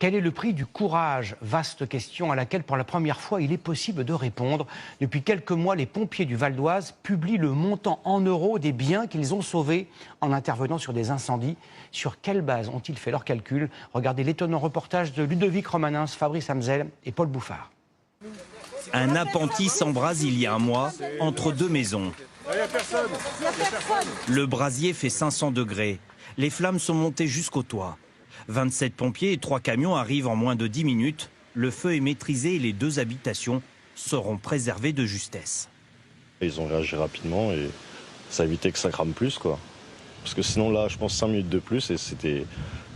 Quel est le prix du courage? Vaste question à laquelle, pour la première fois, il est possible de répondre. Depuis quelques mois, les pompiers du Val d'Oise publient le montant en euros des biens qu'ils ont sauvés en intervenant sur des incendies. Sur quelle base ont-ils fait leurs calculs? Regardez l'étonnant reportage de Ludovic Romanens, Fabrice Hamzel et Paul Bouffard. Un appentis s'embrase il y a un mois entre deux maisons. Le brasier fait 500 degrés. Les flammes sont montées jusqu'au toit. 27 pompiers et 3 camions arrivent en moins de 10 minutes. Le feu est maîtrisé et les 2 habitations seront préservées de justesse. Ils ont réagi rapidement et ça a évité que ça crame plus, quoi. Parce que sinon là, je pense 5 minutes de plus et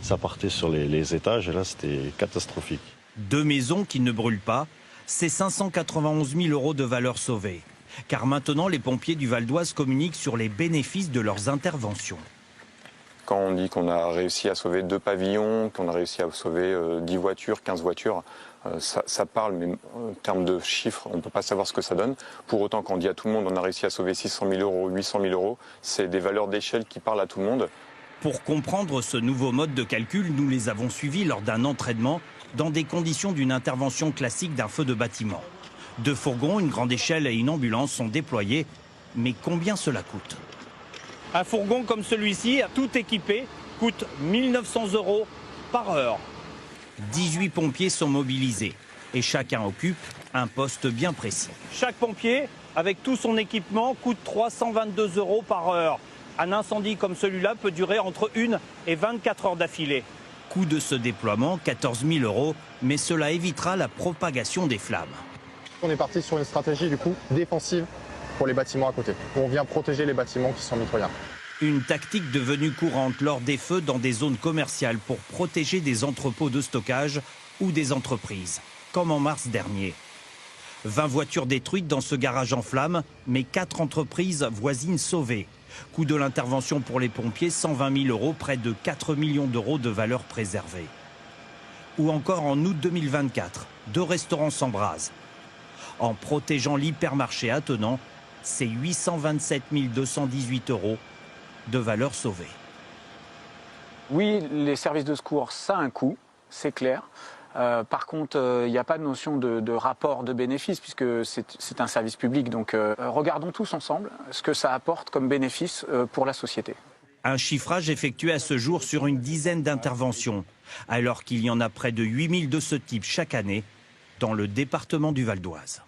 ça partait sur les étages et là c'était catastrophique. 2 maisons qui ne brûlent pas, c'est 591 000 € de valeur sauvée. Car maintenant, les pompiers du Val d'Oise communiquent sur les bénéfices de leurs interventions. Quand on dit qu'on a réussi à sauver 2 pavillons, qu'on a réussi à sauver 10 voitures, 15 voitures, ça parle, mais en termes de chiffres, on ne peut pas savoir ce que ça donne. Pour autant, quand on dit à tout le monde on a réussi à sauver 600 000 €, 800 000 €, c'est des valeurs d'échelle qui parlent à tout le monde. Pour comprendre ce nouveau mode de calcul, nous les avons suivis lors d'un entraînement dans des conditions d'une intervention classique d'un feu de bâtiment. 2 fourgons, une grande échelle et une ambulance sont déployés. Mais combien cela coûte? Un fourgon comme celui-ci, tout équipé, coûte 1 900 € par heure. 18 pompiers sont mobilisés et chacun occupe un poste bien précis. Chaque pompier, avec tout son équipement, coûte 322 € par heure. Un incendie comme celui-là peut durer entre 1 et 24 heures d'affilée. Coût de ce déploiement, 14 000 €, mais cela évitera la propagation des flammes. On est parti sur une stratégie du coup défensive pour les bâtiments à côté. On vient protéger les bâtiments qui sont mitoyens. Une tactique devenue courante lors des feux dans des zones commerciales pour protéger des entrepôts de stockage ou des entreprises, comme en mars dernier. 20 voitures détruites dans ce garage en flammes, mais 4 entreprises voisines sauvées. Coût de l'intervention pour les pompiers, 120 000 €, près de 4 millions d'euros de valeur préservée. Ou encore en août 2024, 2 restaurants s'embrasent. En protégeant l'hypermarché attenant, c'est 827 218 € de valeur sauvée. Oui, les services de secours, ça a un coût, c'est clair. Par contre, il n'y a pas de notion de rapport de bénéfice puisque c'est un service public. Donc regardons tous ensemble ce que ça apporte comme bénéfice pour la société. Un chiffrage effectué à ce jour sur une dizaine d'interventions, alors qu'il y en a près de 8000 de ce type chaque année dans le département du Val d'Oise.